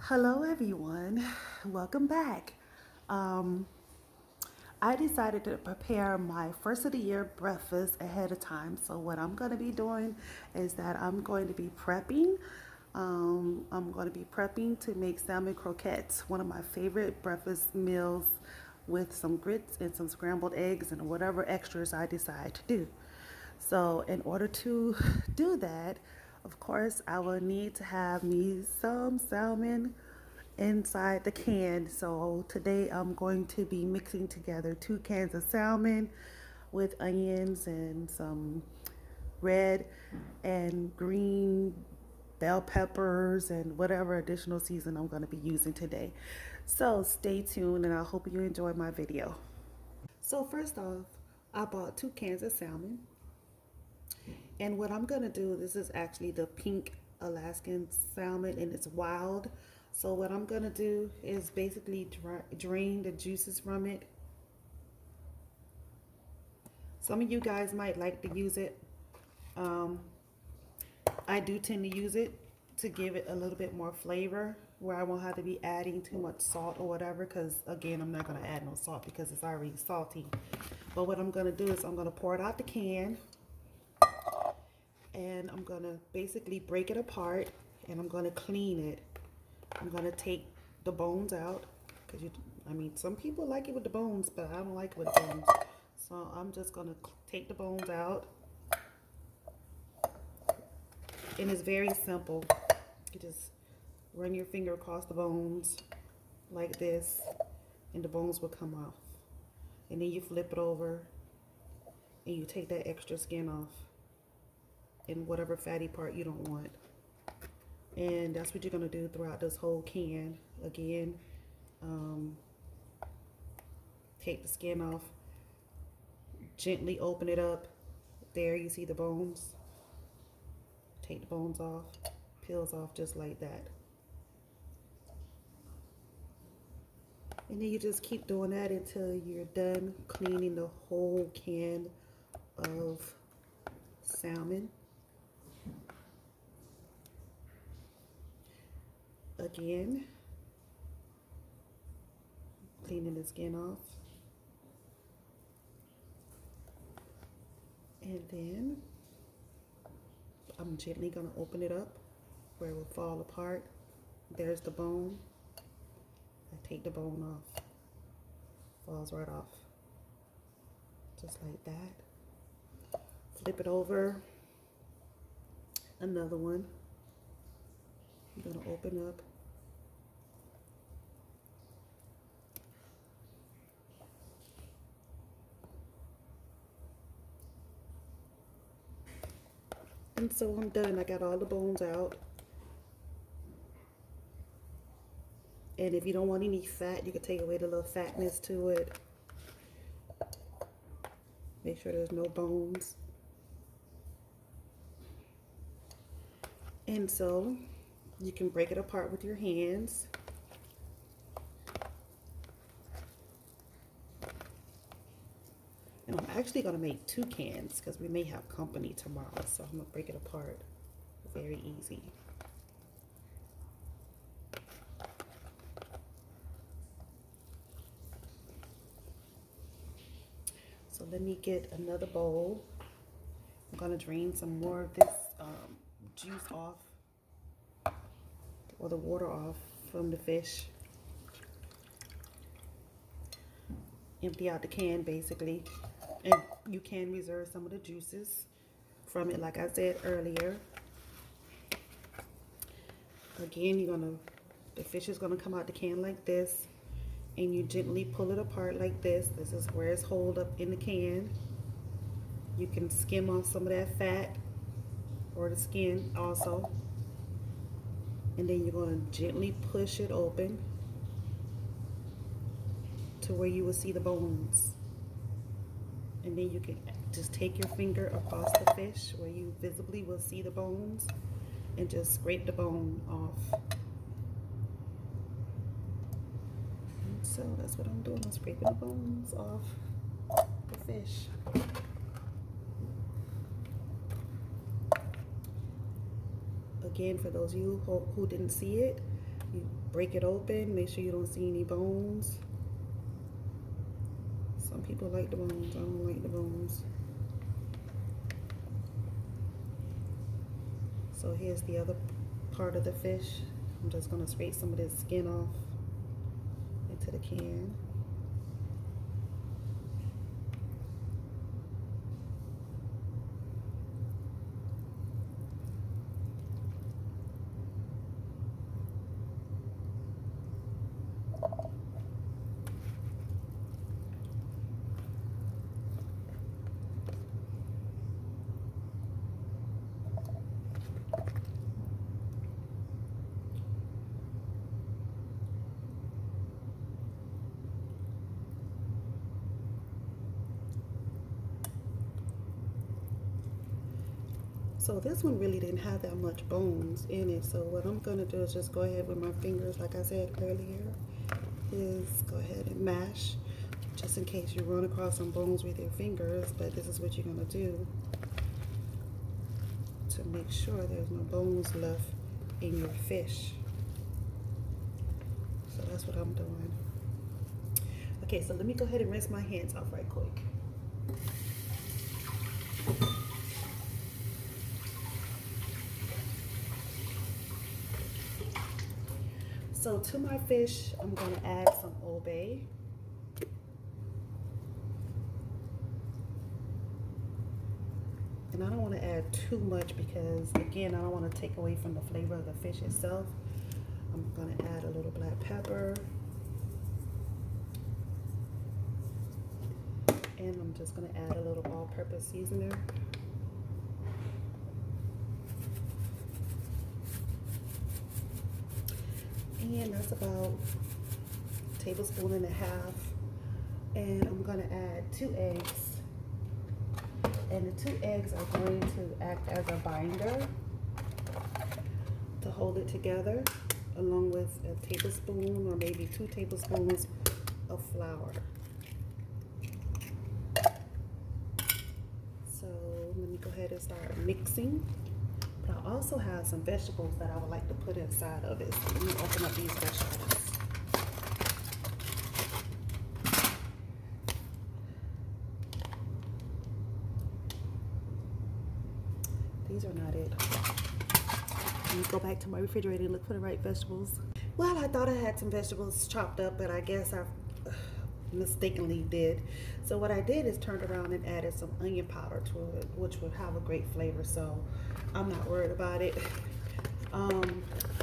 Hello everyone, welcome back. Um, I decided to prepare my first of the year breakfast ahead of time. So what I'm going to be doing is that I'm going to be prepping. I'm going to be prepping to make salmon croquettes, one of my favorite breakfast meals, with some grits and some scrambled eggs and whatever extras I decide to do. So in order to do that, of course, I will need to have me some salmon inside the can. So today I'm going to be mixing together 2 cans of salmon with onions and some red and green bell peppers and whatever additional season I'm going to be using today. So stay tuned and I hope you enjoy my video. So first off, I bought 2 cans of salmon. And what I'm gonna do, this is actually the pink Alaskan salmon and it's wild. So what I'm gonna do is basically drain the juices from it. Some of you guys might like to use it. I do tend to use it to give it a little bit more flavor where I won't have to be adding too much salt or whatever, because again, I'm not gonna add no salt because it's already salty. But what I'm gonna do is I'm gonna pour it out the can, and I'm gonna basically break it apart and I'm gonna clean it. I'm gonna take the bones out because some people like it with the bones, but I don't like it with the bones. So I'm just gonna take the bones out, and it's very simple. You just run your finger across the bones like this, and the bones will come off. And then you flip it over, and you take that extra skin off, and whatever fatty part you don't want. And that's what you're gonna do throughout this whole can. Again, take the skin off, gently open it up. There you see the bones. Take the bones off, peels off just like that. And then you just keep doing that until you're done cleaning the whole can of salmon. Again, cleaning the skin off. And then I'm gently going to open it up where it will fall apart. There's the bone. I take the bone off. Falls right off. Just like that. Flip it over. Another one. I'm going to open up. And so I'm done. I got all the bones out. And if you don't want any fat, you can take away the little fatness to it. Make sure there's no bones. And so you can break it apart with your hands. And I'm actually going to make 2 cans because we may have company tomorrow. So I'm going to break it apart. Very easy. So let me get another bowl. I'm going to drain some more of this juice off, or the water off from the fish. Empty out the can basically. And you can reserve some of the juices from it, like I said earlier. Again, the fish is gonna come out the can like this, and you gently pull it apart like this. This is where it's holed up in the can. You can skim off some of that fat or the skin also. And then you're gonna gently push it open to where you will see the bones. And then you can just take your finger across the fish where you visibly will see the bones and just scrape the bone off. And so that's what I'm doing. I'm scraping the bones off the fish. Again, for those of you who didn't see it, You break it open, make sure you don't see any bones. Some people like the bones, I don't like the bones. So here's the other part of the fish. I'm just gonna scrape some of this skin off into the can. So this one really didn't have that much bones in it. So what I'm gonna do is just go ahead with my fingers, like I said earlier, is go ahead and mash, just in case you run across some bones with your fingers, but this is what you're gonna do to make sure there's no bones left in your fish. So that's what I'm doing. Okay, so let me go ahead and rinse my hands off right quick. So to my fish, I'm gonna add some Old Bay. And I don't wanna add too much because, again, I don't wanna take away from the flavor of the fish itself. I'm gonna add a little black pepper. And I'm just gonna add a little all-purpose seasoner. And that's about a tablespoon and a half. And I'm gonna add 2 eggs. And the 2 eggs are going to act as a binder to hold it together, along with a tablespoon or maybe 2 tablespoons of flour. So let me go ahead and start mixing. But I also have some vegetables that I would like to put inside of it. So let me open up these vegetables. These are not it. Let me go back to my refrigerator and look for the right vegetables. Well, I thought I had some vegetables chopped up, but I guess I mistakenly did. So what I did is turned around and added some onion powder to it, which would have a great flavor. So I'm not worried about it.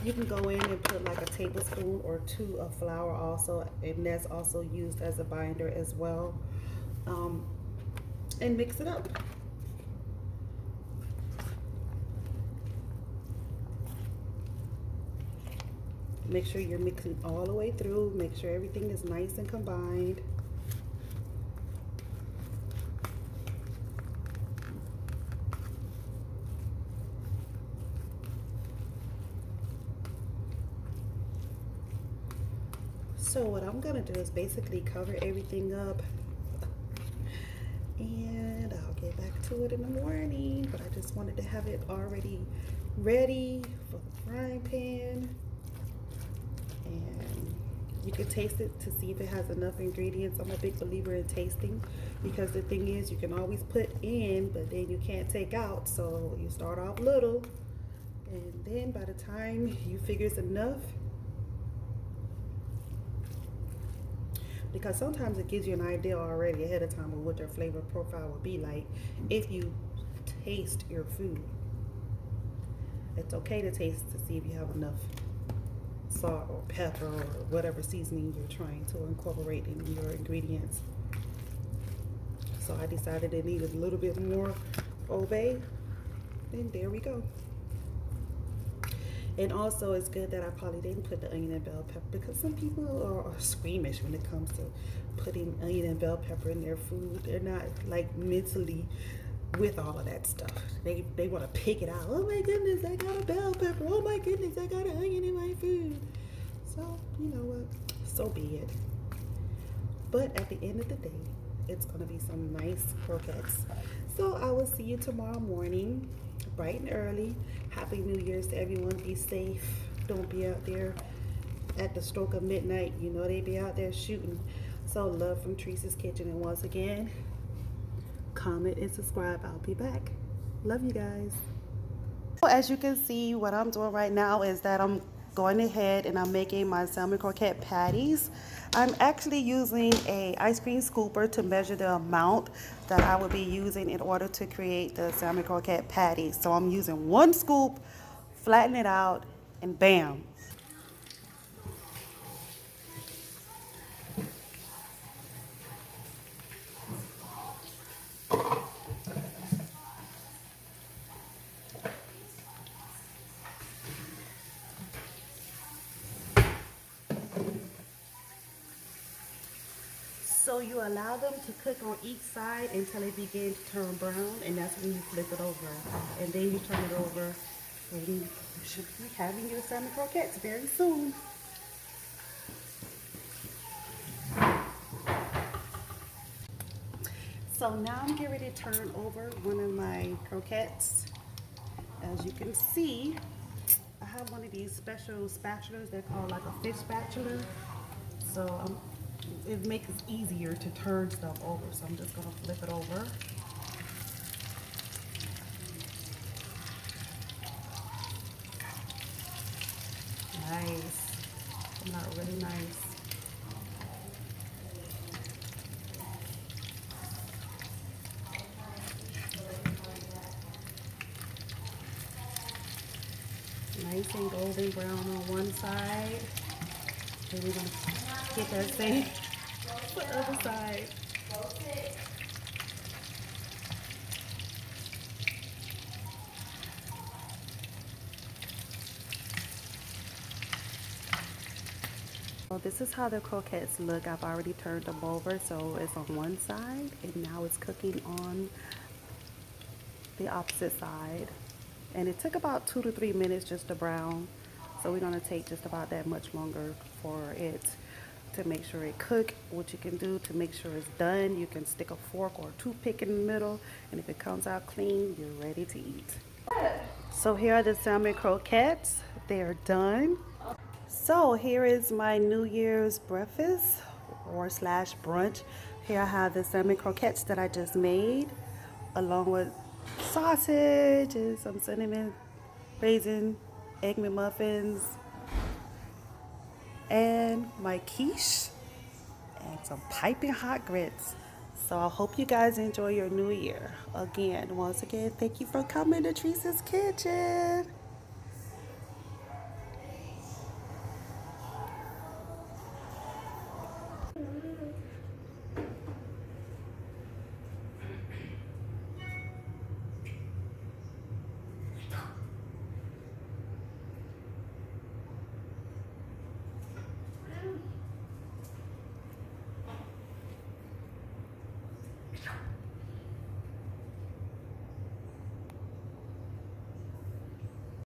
You can go in and put like a tablespoon or 2 of flour also, and that's also used as a binder as well. And mix it up. Make sure you're mixing all the way through. Make sure everything is nice and combined. So what I'm gonna do is basically cover everything up, and I'll get back to it in the morning, but I just wanted to have it already ready for the frying pan. And you can taste it to see if it has enough ingredients. I'm a big believer in tasting, because the thing is, you can always put in, but then you can't take out. So you start off little, and then by the time you figure it's enough, because sometimes it gives you an idea already ahead of time of what their flavor profile will be like if you taste your food. It's okay to taste to see if you have enough salt or pepper or whatever seasoning you're trying to incorporate in your ingredients. So I decided it needed a little bit more Old Bay, and there we go. And also it's good that I probably didn't put the onion and bell pepper, because some people are squeamish when it comes to putting onion and bell pepper in their food. They're not like mentally with all of that stuff. They want to pick it out. Oh my goodness, I got a bell pepper. Oh my goodness, I got an onion in my food. So, you know what? So be it. But at the end of the day, it's going to be some nice croquettes. So I will see you tomorrow morning, bright and early. Happy New Year's to everyone. Be safe. Don't be out there at the stroke of midnight. You know they be out there shooting. So love from Teresa's Kitchen. And once again, comment and subscribe. I'll be back. Love you guys. As you can see, what I'm doing right now is that I'm going ahead and I'm making my salmon croquette patties. I'm actually using a ice cream scooper to measure the amount that I will be using in order to create the salmon croquette patties. So I'm using one scoop, flatten it out, and bam. So you allow them to cook on each side until they begin to turn brown, and that's when you flip it over. And then you turn it over, and you should be having your salmon croquettes very soon. So now I'm getting ready to turn over one of my croquettes. As you can see, I have one of these special spatulas. They're called like a fish spatula. So it makes it easier to turn stuff over. So I'm just gonna flip it over. Nice. Come out really nice. Nice and golden brown on one side. Then we're gonna get that same on the other side. So this is how the croquettes look. I've already turned them over, so it's on one side, and now it's cooking on the opposite side. And it took about 2 to 3 minutes just to brown. So we're gonna take just about that much longer for it to make sure it cook. What you can do to make sure it's done, you can stick a fork or a toothpick in the middle, and if it comes out clean, you're ready to eat. So here are the salmon croquettes. They're done. So here is my New Year's breakfast or slash brunch. Here I have the salmon croquettes that I just made, along with sausage and some cinnamon, raisin, egg McMuffins, and my quiche, and some piping hot grits. So I hope you guys enjoy your new year. Once again, thank you for coming to Teresa's Kitchen.